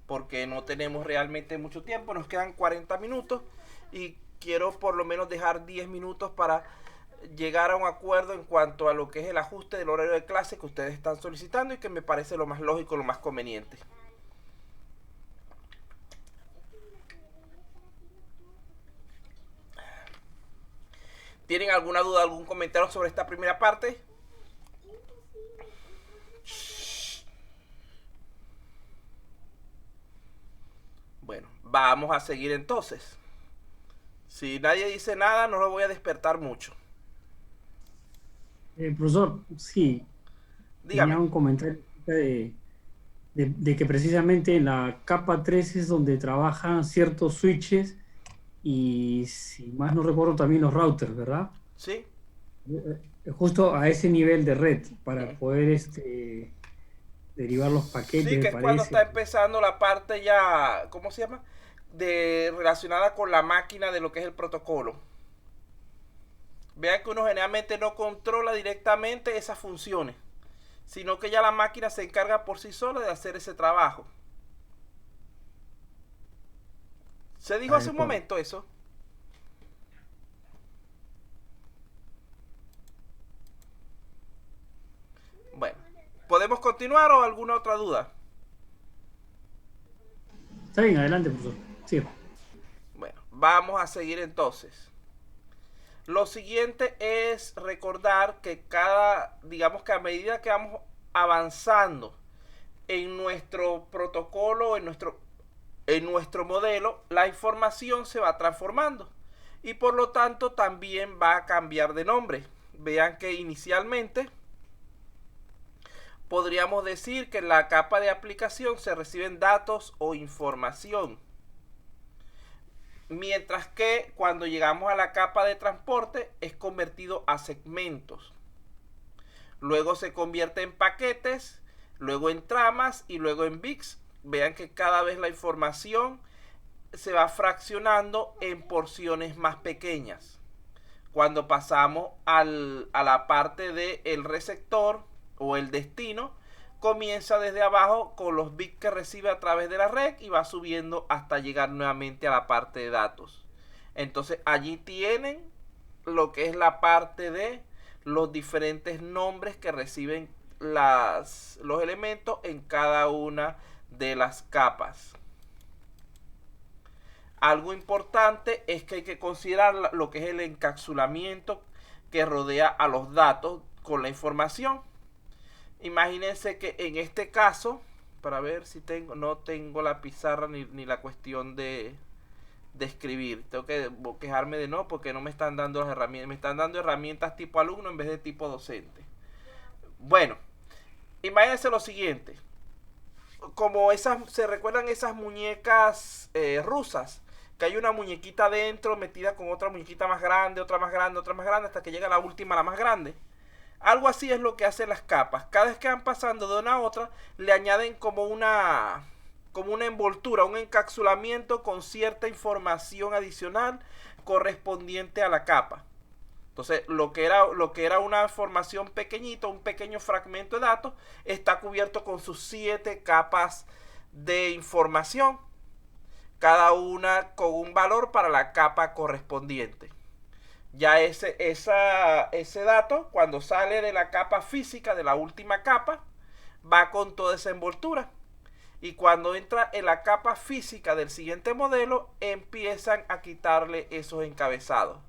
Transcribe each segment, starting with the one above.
porque no tenemos realmente mucho tiempo, nos quedan 40 minutos y quiero por lo menos dejar 10 minutos para llegar a un acuerdo en cuanto a lo que es el ajuste del horario de clase que ustedes están solicitando y que me parece lo más lógico, lo más conveniente. ¿Tienen alguna duda, algún comentario sobre esta primera parte? Bueno, vamos a seguir entonces. Si nadie dice nada, no lo voy a despertar mucho. Profesor, sí, tenía Dígame. un comentario acerca de que precisamente en la capa 3 es donde trabajan ciertos switches y, si más no recuerdo, también los routers, ¿verdad? ¿Sí? Justo a ese nivel de red para poder derivar los Sí, paquetes, me que es cuando está parece. empezando la parte ya, ¿cómo se llama? De relacionada con la máquina de lo que es el protocolo. Vean que uno generalmente no controla directamente esas funciones, sino que ya la máquina se encarga por sí sola de hacer ese trabajo. Se dijo Tal hace un cual. momento eso. Bueno, ¿podemos continuar o alguna otra duda? Está bien, adelante, profesor. Sí. Bueno, vamos a seguir entonces. Lo siguiente es recordar que digamos que a medida que vamos avanzando en nuestro protocolo, en nuestro modelo, la información se va transformando y por lo tanto también va a cambiar de nombre. Vean que inicialmente podríamos decir que en la capa de aplicación se reciben datos o información, mientras que cuando llegamos a la capa de transporte es convertido a segmentos. Luego se convierte en paquetes, luego en tramas y luego en bits. Vean que cada vez la información se va fraccionando en porciones más pequeñas. Cuando pasamos a la parte del receptor o el destino, comienza desde abajo con los bits que recibe a través de la red y va subiendo hasta llegar nuevamente a la parte de datos. Entonces allí tienen lo que es la parte de los diferentes nombres que reciben los elementos en cada una de las capas. Algo importante es que hay que considerar lo que es el encapsulamiento que rodea a los datos con la información. Imagínense que en este caso, para ver si no tengo la pizarra ni la cuestión de escribir. Tengo que quejarme de no porque no me están dando las herramientas. Me están dando herramientas tipo alumno en vez de tipo docente. Bueno, imagínense lo siguiente. Como se recuerdan esas muñecas rusas, que hay una muñequita dentro metida con otra muñequita más grande, otra más grande, otra más grande, hasta que llega la última, la más grande. Algo así es lo que hacen las capas. Cada vez que van pasando de una a otra, le añaden como una envoltura, un encapsulamiento con cierta información adicional correspondiente a la capa. Entonces, lo que era una información pequeñita, un pequeño fragmento de datos, está cubierto con sus 7 capas de información, cada una con un valor para la capa correspondiente. Ya ese dato, cuando sale de la capa física, de la última capa, va con toda esa envoltura. Y cuando entra en la capa física del siguiente modelo, empiezan a quitarle esos encabezados.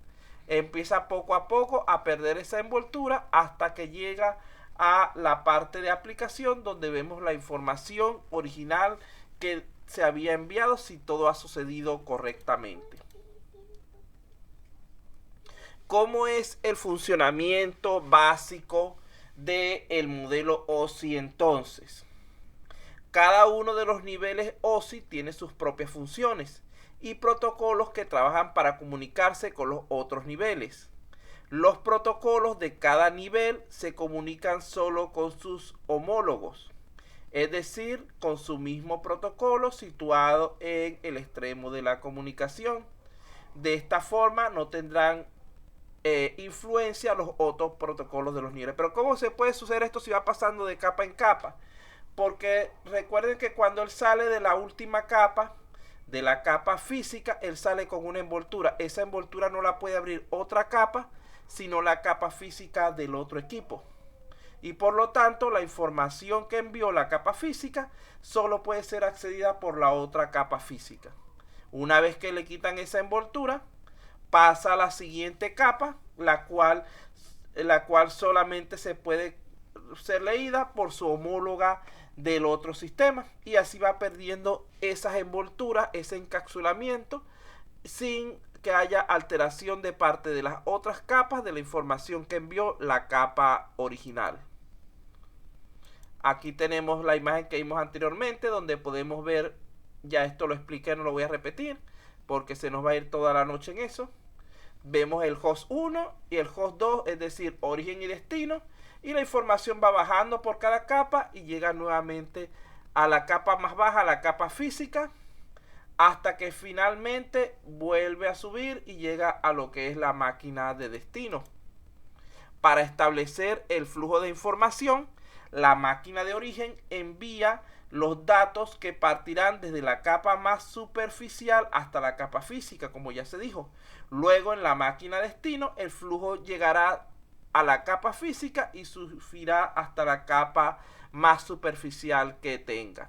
Empieza poco a poco a perder esa envoltura hasta que llega a la parte de aplicación donde vemos la información original que se había enviado si todo ha sucedido correctamente. ¿Cómo es el funcionamiento básico del modelo OSI entonces? Cada uno de los niveles OSI tiene sus propias funciones y protocolos que trabajan para comunicarse con los otros niveles. Los protocolos de cada nivel se comunican solo con sus homólogos, es decir, con su mismo protocolo situado en el extremo de la comunicación. De esta forma no tendrán influencia los otros protocolos de los niveles. Pero ¿cómo se puede suceder esto si va pasando de capa en capa? porque recuerden que cuando él sale de la última capa, de la capa física, él sale con una envoltura. Esa envoltura no la puede abrir otra capa, sino la capa física del otro equipo. Y por lo tanto, la información que envió la capa física solo puede ser accedida por la otra capa física. Una vez que le quitan esa envoltura, pasa a la siguiente capa, la cual solamente se puede ser leída por su homóloga del otro sistema, y así va perdiendo esas envolturas, ese encapsulamiento, sin que haya alteración de parte de las otras capas de la información que envió la capa original. Aquí tenemos la imagen que vimos anteriormente, donde podemos ver, ya esto lo expliqué, no lo voy a repetir porque se nos va a ir toda la noche en eso. Vemos el host 1 y el host 2, es decir, origen y destino, y la información va bajando por cada capa y llega nuevamente a la capa más baja, a la capa física, hasta que finalmente vuelve a subir y llega a lo que es la máquina de destino. Para establecer el flujo de información, la máquina de origen envía los datos que partirán desde la capa más superficial hasta la capa física, como ya se dijo. Luego, en la máquina destino, el flujo llegará a la capa física y subirá hasta la capa más superficial que tenga.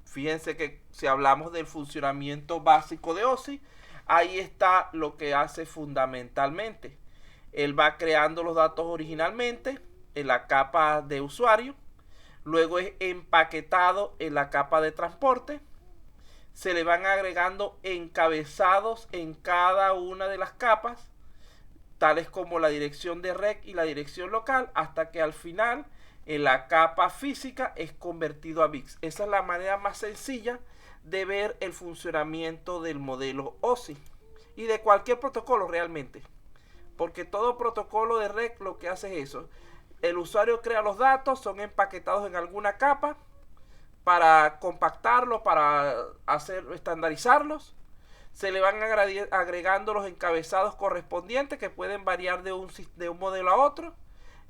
Fíjense que si hablamos del funcionamiento básico de OSI, ahí está lo que hace fundamentalmente. Él va creando los datos originalmente en la capa de usuario, luego es empaquetado en la capa de transporte, se le van agregando encabezados en cada una de las capas, tales como la dirección de REC y la dirección local, hasta que al final en la capa física es convertido a bits. Esa es la manera más sencilla de ver el funcionamiento del modelo OSI y de cualquier protocolo realmente, porque todo protocolo de REC lo que hace es eso. El usuario crea los datos, son empaquetados en alguna capa para compactarlos, para estandarizarlos. Se le van agregando los encabezados correspondientes, que pueden variar de un modelo a otro,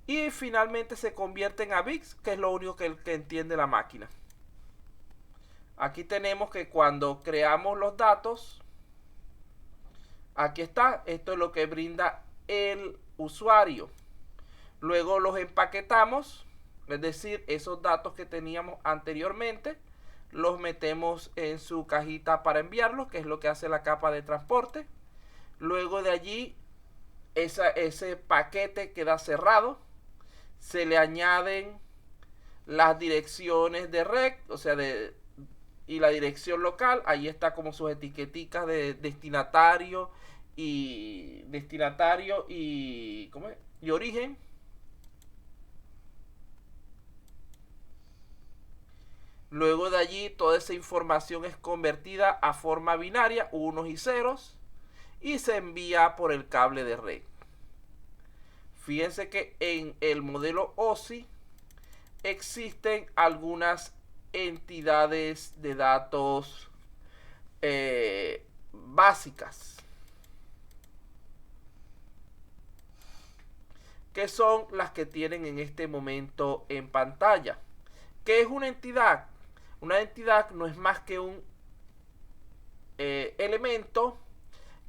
y finalmente se convierten a bits, que es lo único que entiende la máquina. Aquí tenemos que cuando creamos los datos, aquí está, esto es lo que brinda el usuario. Luego los empaquetamos, es decir, esos datos que teníamos anteriormente, los metemos en su cajita para enviarlos, que es lo que hace la capa de transporte. Luego de allí, ese paquete queda cerrado. Se le añaden las direcciones de REC, o sea, y la dirección local. Ahí está como sus etiqueticas de destinatario y origen. Luego de allí toda esa información es convertida a forma binaria, unos y ceros, y se envía por el cable de red. Fíjense que en el modelo OSI existen algunas entidades de datos básicas, que son las que tienen en este momento en pantalla. ¿Qué es una entidad? Una entidad no es más que un elemento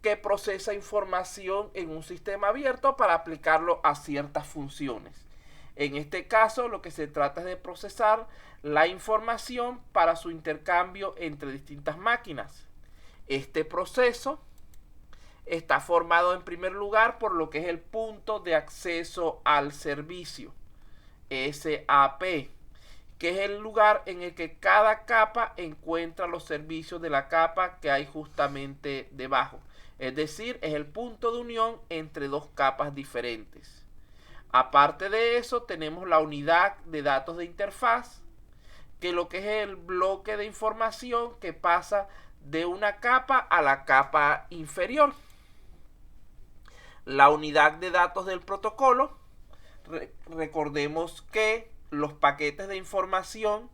que procesa información en un sistema abierto para aplicarlo a ciertas funciones. En este caso, lo que se trata es de procesar la información para su intercambio entre distintas máquinas. Este proceso está formado en primer lugar por lo que es el punto de acceso al servicio, SAP, que es el lugar en el que cada capa encuentra los servicios de la capa que hay justamente debajo. Es decir, es el punto de unión entre dos capas diferentes. Aparte de eso, tenemos la unidad de datos de interfaz, que lo que es el bloque de información que pasa de una capa a la capa inferior. La unidad de datos del protocolo, recordemos que los paquetes de información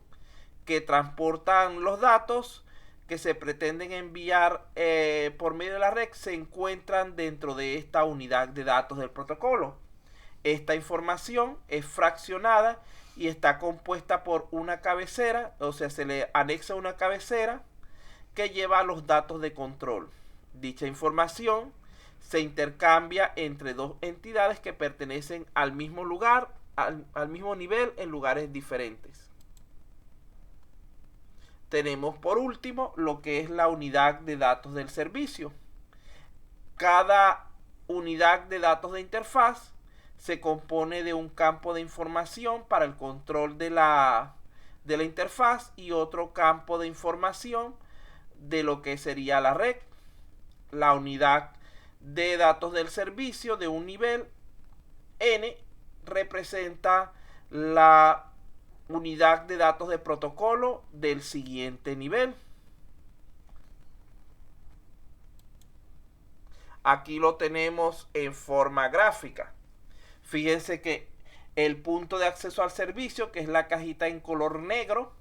que transportan los datos que se pretenden enviar por medio de la red se encuentran dentro de esta unidad de datos del protocolo. Esta información es fraccionada y está compuesta por una cabecera, o sea, se le anexa una cabecera que lleva los datos de control. Dicha información se intercambia entre dos entidades que pertenecen al mismo lugar, al mismo nivel, en lugares diferentes. Tenemos por último lo que es la unidad de datos del servicio. Cada unidad de datos de interfaz se compone de un campo de información para el control de la interfaz y otro campo de información de lo que sería la red. La unidad de datos del servicio de un nivel N representa la unidad de datos de protocolo del siguiente nivel. Aquí lo tenemos en forma gráfica. Fíjense que el punto de acceso al servicio, que es la cajita en color negro,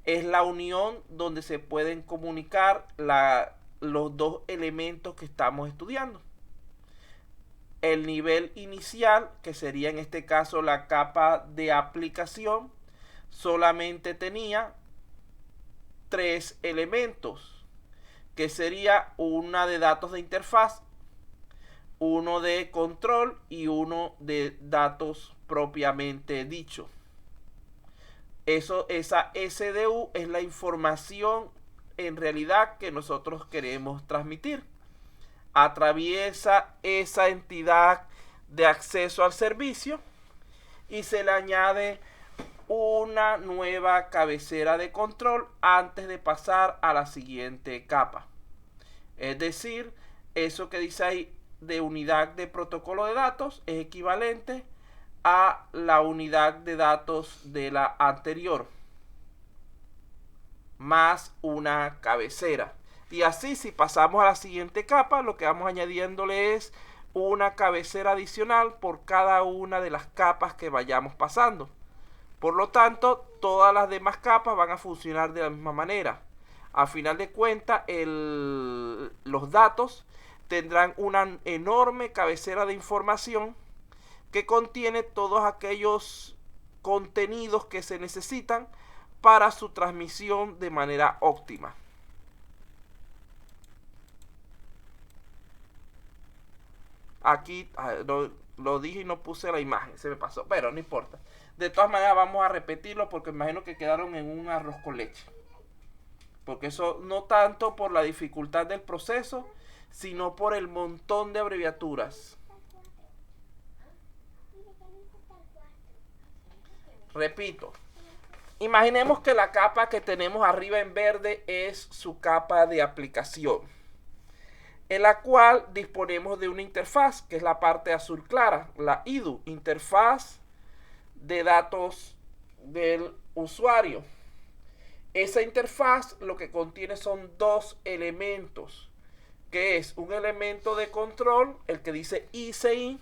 es la unión donde se pueden comunicar los dos elementos que estamos estudiando. El nivel inicial, que sería en este caso la capa de aplicación, solamente tenía 3 elementos, que sería una de datos de interfaz, uno de control y uno de datos propiamente dicho. Esa SDU es la información en realidad que nosotros queremos transmitir. Atraviesa esa entidad de acceso al servicio y se le añade una nueva cabecera de control antes de pasar a la siguiente capa. Es decir, eso que dice ahí de unidad de protocolo de datos es equivalente a la unidad de datos de la anterior más una cabecera. Y así, si pasamos a la siguiente capa, lo que vamos añadiéndole es una cabecera adicional por cada una de las capas que vayamos pasando. Por lo tanto, todas las demás capas van a funcionar de la misma manera. A final de cuentas, los datos tendrán una enorme cabecera de información que contiene todos aquellos contenidos que se necesitan para su transmisión de manera óptima. Aquí lo dije y no puse la imagen, se me pasó, pero no importa. De todas maneras vamos a repetirlo porque me imagino que quedaron en un arroz con leche. Porque eso no tanto por la dificultad del proceso, sino por el montón de abreviaturas. Repito, imaginemos que la capa que tenemos arriba en verde es su capa de aplicación, en la cual disponemos de una interfaz, que es la parte azul clara, la IDU, interfaz de datos del usuario. Esa interfaz lo que contiene son dos elementos, que es un elemento de control, el que dice ICI,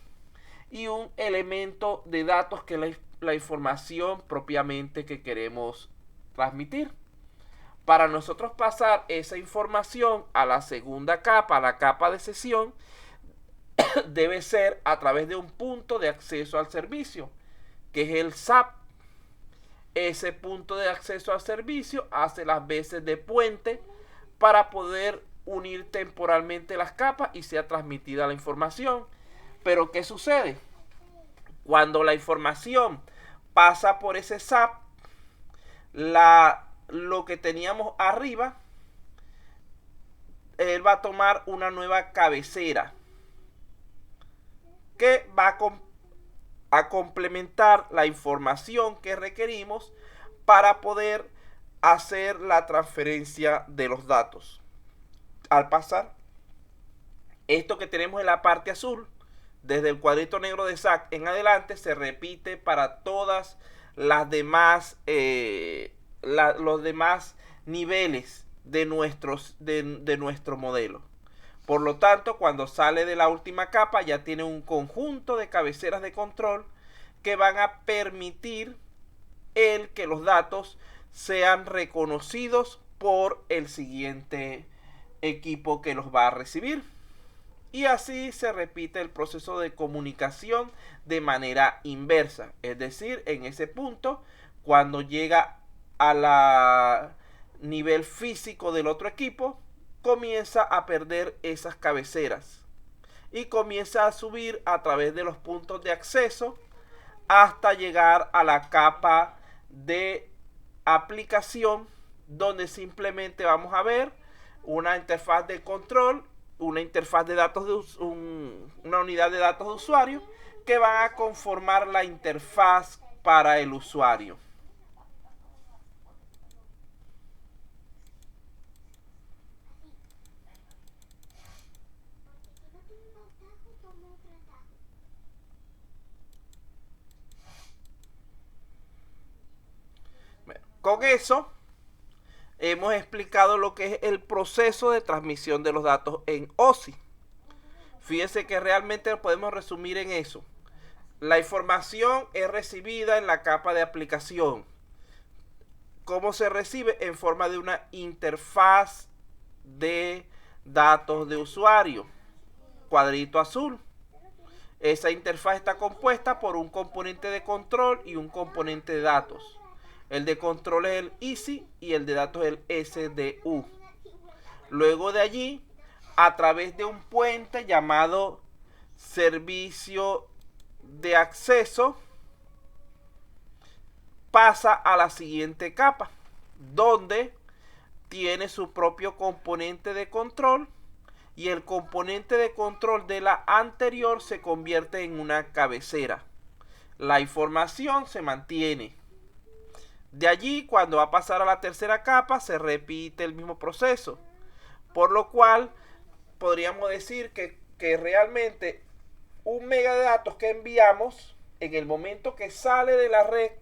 y un elemento de datos, que es la información propiamente que queremos transmitir. Para nosotros pasar esa información a la segunda capa, a la capa de sesión, debe ser a través de un punto de acceso al servicio, que es el SAP. Ese punto de acceso al servicio hace las veces de puente para poder unir temporalmente las capas y sea transmitida la información. Pero ¿qué sucede? Cuando la información pasa por ese SAP, lo que teníamos arriba, él va a tomar una nueva cabecera que va a complementar la información que requerimos para poder hacer la transferencia de los datos. Al pasar esto que tenemos en la parte azul, desde el cuadrito negro de SAC en adelante, se repite para todas las demás los demás niveles de nuestro modelo. Por lo tanto, cuando sale de la última capa, ya tiene un conjunto de cabeceras de control que van a permitir que los datos sean reconocidos por el siguiente equipo que los va a recibir. Y así se repite el proceso de comunicación de manera inversa. Es decir, en ese punto, cuando llega a la nivel físico del otro equipo, comienza a perder esas cabeceras y comienza a subir a través de los puntos de acceso hasta llegar a la capa de aplicación, donde simplemente vamos a ver una interfaz de control, una interfaz de datos de una unidad de datos de usuario que van a conformar la interfaz para el usuario. Con eso hemos explicado lo que es el proceso de transmisión de los datos en OSI. Fíjense que realmente lo podemos resumir en eso. La información es recibida en la capa de aplicación. ¿Cómo se recibe? En forma de una interfaz de datos de usuario. Cuadrito azul. Esa interfaz está compuesta por un componente de control y un componente de datos. El de control es el ISI y el de datos es el SDU. Luego de allí, a través de un puente llamado servicio de acceso, pasa a la siguiente capa, donde tiene su propio componente de control, y el componente de control de la anterior se convierte en una cabecera. La información se mantiene. De allí, cuando va a pasar a la tercera capa, se repite el mismo proceso. Por lo cual, podríamos decir que realmente un mega de datos que enviamos, en el momento que sale de la red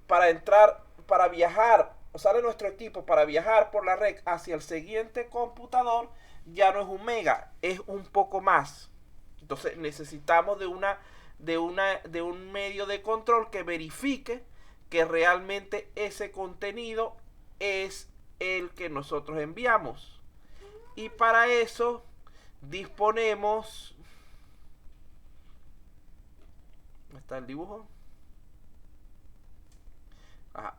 para entrar, para viajar, o sale nuestro equipo para viajar por la red hacia el siguiente computador, ya no es un mega, es un poco más. Entonces necesitamos de un medio de control que verifique que realmente ese contenido es el que nosotros enviamos. Y para eso disponemos... ¿Dónde está el dibujo? Ajá.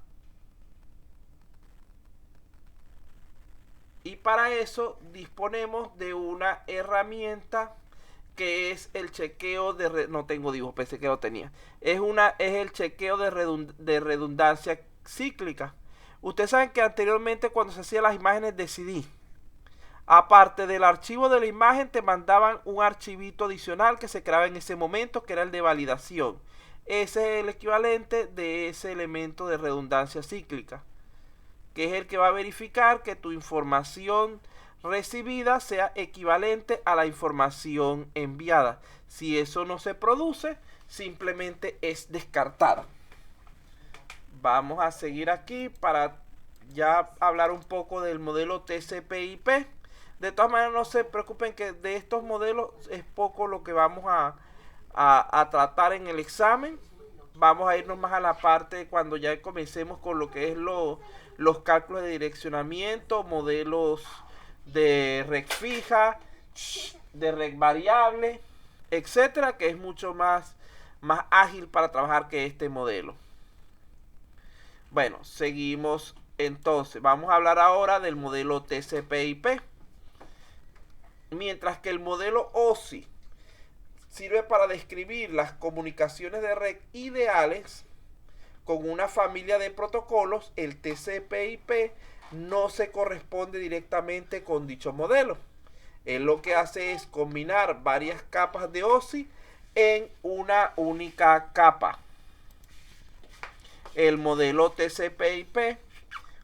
Y para eso disponemos de una herramienta que es el chequeo de... No tengo dibujo, pensé que lo tenía. Es el chequeo de redundancia cíclica. Ustedes saben que anteriormente, cuando se hacían las imágenes de CD, aparte del archivo de la imagen, te mandaban un archivito adicional que se creaba en ese momento, que era el de validación. Ese es el equivalente de ese elemento de redundancia cíclica, que es el que va a verificar que tu información recibida sea equivalente a la información enviada. Si eso no se produce, simplemente es descartada. Vamos a seguir aquí para ya hablar un poco del modelo TCP/IP. De todas maneras, no se preocupen que de estos modelos es poco lo que vamos a tratar en el examen. Vamos a irnos más a la parte cuando ya comencemos con lo que es los cálculos de direccionamiento, modelos de red fija, de red variable, etcétera, que es mucho más ágil para trabajar que este modelo. Bueno, seguimos entonces. Vamos a hablar ahora del modelo TCP/IP. Mientras que el modelo OSI sirve para describir las comunicaciones de red ideales con una familia de protocolos, el TCP/IP no se corresponde directamente con dicho modelo. Él lo que hace es combinar varias capas de OSI en una única capa. El modelo TCP/IP,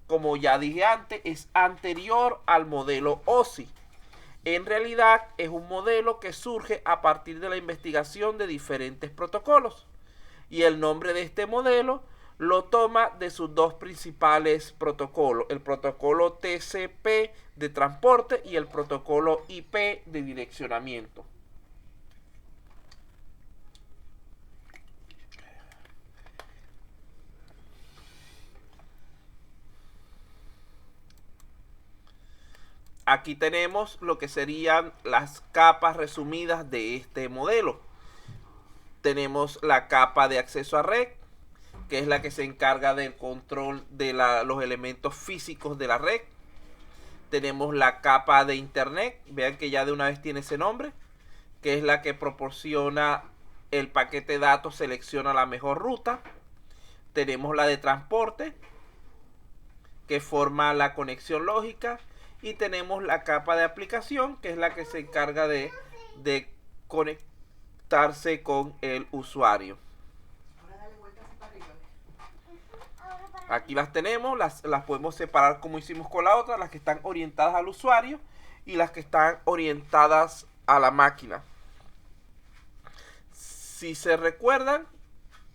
como ya dije antes, es anterior al modelo OSI. En realidad es un modelo que surge a partir de la investigación de diferentes protocolos. Y el nombre de este modelo lo toma de sus dos principales protocolos, el protocolo TCP de transporte y el protocolo IP de direccionamiento. Aquí tenemos lo que serían las capas resumidas de este modelo. Tenemos la capa de acceso a red, que es la que se encarga del control de los elementos físicos de la red. Tenemos la capa de internet, vean que ya de una vez tiene ese nombre, que es la que proporciona el paquete de datos, selecciona la mejor ruta. Tenemos la de transporte, que forma la conexión lógica. Y tenemos la capa de aplicación, que es la que se encarga de conectarse con el usuario. Aquí las tenemos, las podemos separar como hicimos con la otra, las que están orientadas al usuario y las que están orientadas a la máquina. Si se recuerdan,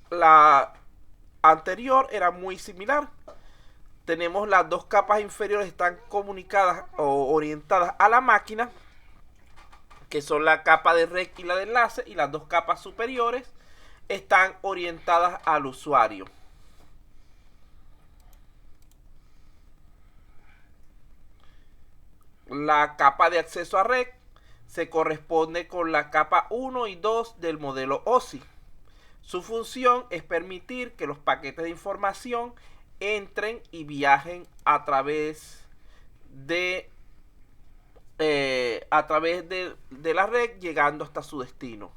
la anterior era muy similar. Tenemos las dos capas inferiores, están comunicadas o orientadas a la máquina, que son la capa de red y la de enlace, y las dos capas superiores están orientadas al usuario. La capa de acceso a red se corresponde con la capa 1 y 2 del modelo OSI. Su función es permitir que los paquetes de información entren y viajen a través de la red, llegando hasta su destino.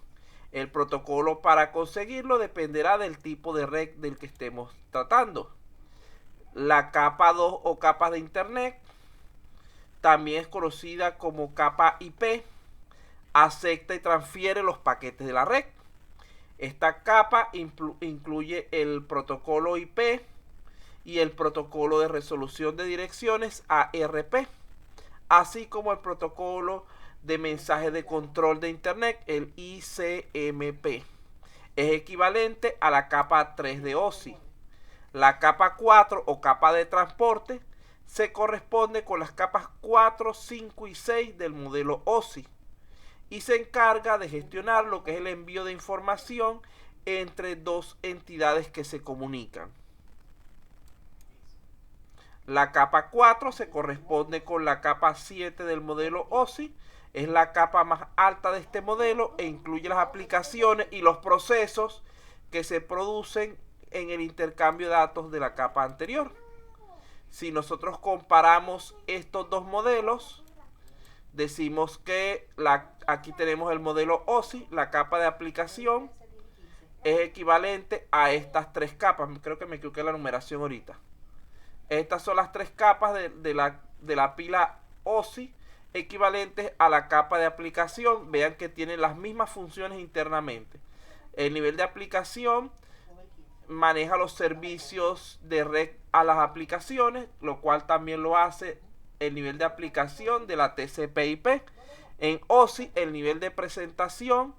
El protocolo para conseguirlo dependerá del tipo de red del que estemos tratando. La capa 2 o capa de internet, también es conocida como capa IP, acepta y transfiere los paquetes de la red. Esta capa incluye el protocolo IP y el protocolo de resolución de direcciones ARP, así como el protocolo de mensaje de control de internet, el ICMP. Es equivalente a la capa 3 de OSI. La capa 4 o capa de transporte se corresponde con las capas 4, 5 y 6 del modelo OSI y se encarga de gestionar lo que es el envío de información entre dos entidades que se comunican. La capa 4 se corresponde con la capa 7 del modelo OSI, es la capa más alta de este modelo e incluye las aplicaciones y los procesos que se producen en el intercambio de datos de la capa anterior. Si nosotros comparamos estos dos modelos, decimos que aquí tenemos el modelo OSI, la capa de aplicación es equivalente a estas tres capas. Creo que me equivoqué en la numeración ahorita. Estas son las tres capas de la pila OSI equivalentes a la capa de aplicación. Vean que tienen las mismas funciones internamente. El nivel de aplicación maneja los servicios de red a las aplicaciones, lo cual también lo hace el nivel de aplicación de la TCP/IP. En OSI, el nivel de presentación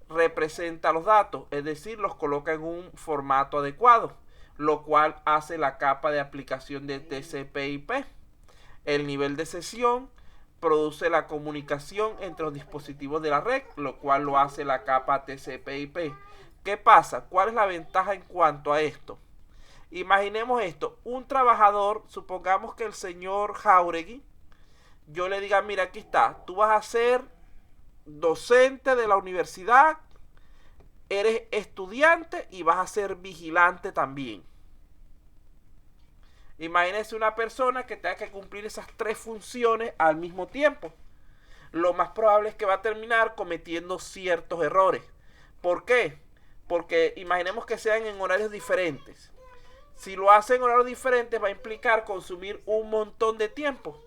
representa los datos, es decir, los coloca en un formato adecuado, lo cual hace la capa de aplicación de TCP/IP. El nivel de sesión produce la comunicación entre los dispositivos de la red, lo cual lo hace la capa TCP/IP. ¿Qué pasa? ¿Cuál es la ventaja en cuanto a esto? Imaginemos esto, un trabajador, supongamos que el señor Jauregui, yo le diga, mira, aquí está, tú vas a ser docente de la universidad, eres estudiante y vas a ser vigilante también. Imagínese una persona que tenga que cumplir esas tres funciones al mismo tiempo. Lo más probable es que va a terminar cometiendo ciertos errores. ¿Por qué? Porque imaginemos que sean en horarios diferentes. Si lo hacen en horarios diferentes va a implicar consumir un montón de tiempo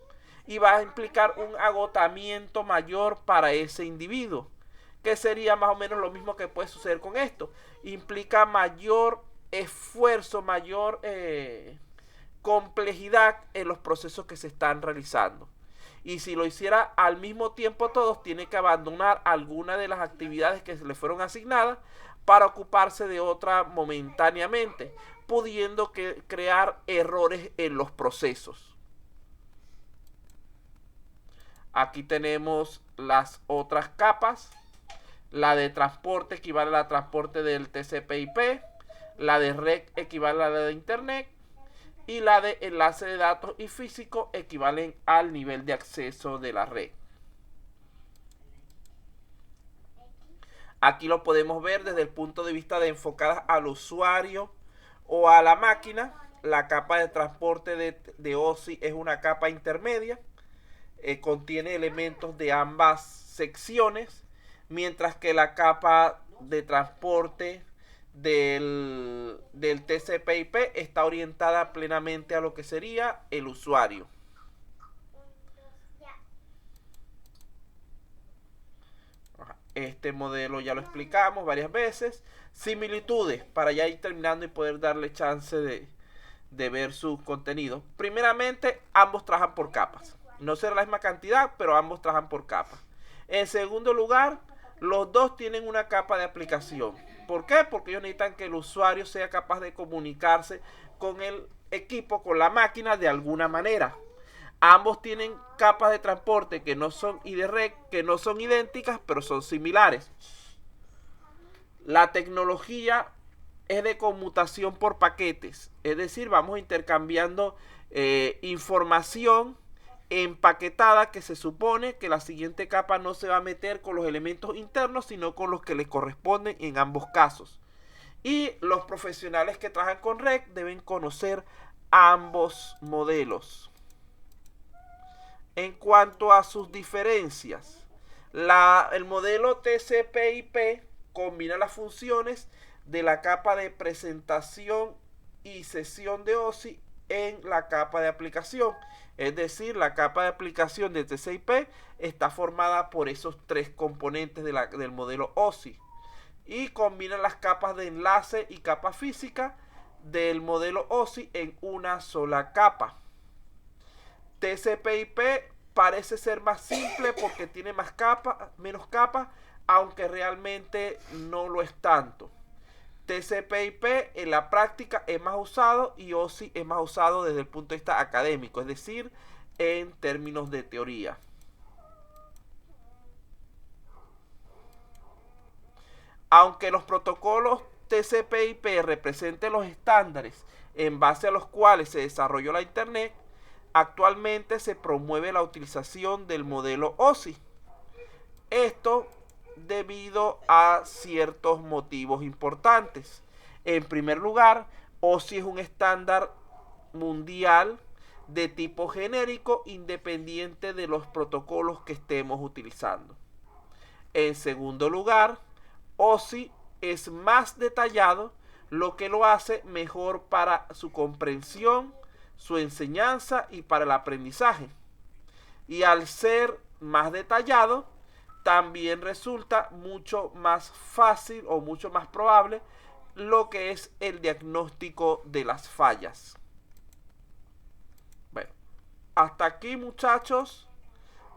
y va a implicar un agotamiento mayor para ese individuo, que sería más o menos lo mismo que puede suceder con esto. Implica mayor esfuerzo, mayor complejidad en los procesos que se están realizando. Y si lo hiciera al mismo tiempo todos, tiene que abandonar alguna de las actividades que se le fueron asignadas para ocuparse de otra momentáneamente, pudiendo crear errores en los procesos. Aquí tenemos las otras capas. La de transporte equivale a la transporte del TCP/IP. La de red equivale a la de internet. y la de enlace de datos y físico equivalen al nivel de acceso de la red. Aquí lo podemos ver desde el punto de vista de enfocadas al usuario o a la máquina. La capa de transporte de OSI es una capa intermedia. Contiene elementos de ambas secciones, mientras que la capa de transporte del TCP/IP está orientada plenamente a lo que sería el usuario. Este modelo ya lo explicamos varias veces. Similitudes, para ya ir terminando y poder darle chance de ver sus contenidos. Primeramente, ambos trabajan por capas. No será la misma cantidad, pero ambos trabajan por capas. En segundo lugar, los dos tienen una capa de aplicación. ¿Por qué? Porque ellos necesitan que el usuario sea capaz de comunicarse con el equipo, con la máquina de alguna manera. Ambos tienen capas de transporte que no son y de red que no son idénticas, pero son similares. La tecnología es de conmutación por paquetes, es decir, vamos intercambiando información empaquetada, que se supone que la siguiente capa no se va a meter con los elementos internos, sino con los que le corresponden en ambos casos. Y los profesionales que trabajan con red deben conocer ambos modelos. En cuanto a sus diferencias, el modelo TCP/IP combina las funciones de la capa de presentación y sesión de OSI en la capa de aplicación. Es decir, la capa de aplicación de TCP/IP está formada por esos tres componentes del modelo OSI y combina las capas de enlace y capa física del modelo OSI en una sola capa. TCP/IP parece ser más simple porque tiene menos capas, aunque realmente no lo es tanto. TCP/IP en la práctica es más usado y OSI es más usado desde el punto de vista académico, es decir, en términos de teoría. Aunque los protocolos TCP/IP representen los estándares en base a los cuales se desarrolló la Internet, actualmente se promueve la utilización del modelo OSI. Esto debido a ciertos motivos importantes. En primer lugar, OSI es un estándar mundial de tipo genérico independiente de los protocolos que estemos utilizando. En segundo lugar, OSI es más detallado, lo que lo hace mejor para su comprensión, su enseñanza y para el aprendizaje. Y al ser más detallado, también resulta mucho más fácil o mucho más probable lo que es el diagnóstico de las fallas. Bueno, hasta aquí, muchachos,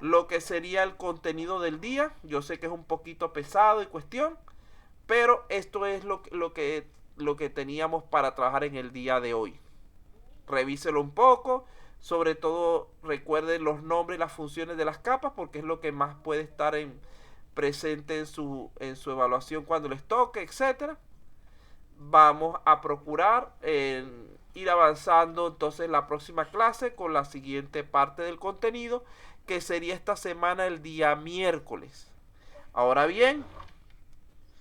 lo que sería el contenido del día. Yo sé que es un poquito pesado y cuestión, pero esto es lo que teníamos para trabajar en el día de hoy. Revíselo un poco, sobre todo recuerden los nombres y las funciones de las capas, porque es lo que más puede estar presente en su evaluación cuando les toque, etc. Vamos a procurar ir avanzando entonces la próxima clase con la siguiente parte del contenido, que sería esta semana el día miércoles. Ahora bien,